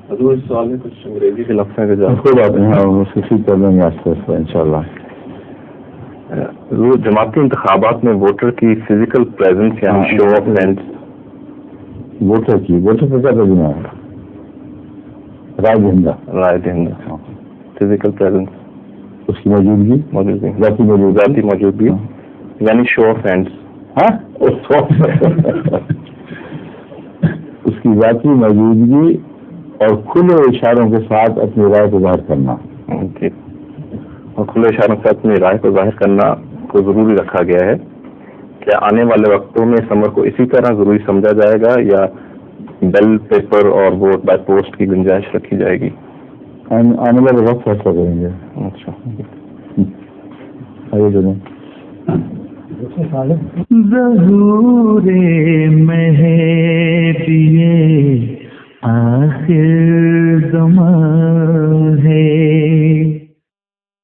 حضور اس سوال میں کچھ انگریزی کے لفظ ہیں کہ کوئی بات نہیں، ہم اس کی کر لیں گے آہستہ آہستہ انشاءاللہ. حضور جماعتی انتخابات میں ووٹر کی فزیکل پریزنس یعنی شو آف ہینڈ، ووٹر کا کیا ترجمہ ہے؟ رائے دہندہ فزیکل پریزنس، اس کی موجودگی، ذاتی موجودگی یعنی شو آف ہینڈ. اس کی ذاتی موجودگی اور کھلے اشاروں کے ساتھ اپنی رائے کو ظاہر کرنا. اور کھلے اشاروں کے ساتھ اپنی رائے کو ظاہر کرنا کو ضروری رکھا گیا ہے. کیا آنے والے وقتوں میں اس امر کو اسی طرح ضروری سمجھا جائے گا یا بیل پیپر اور ووٹ بائی پوسٹ کی گنجائش رکھی جائے گی؟ آنے والے وقت فیصلہ کریں گے. اچھا ظہور مہدی آخر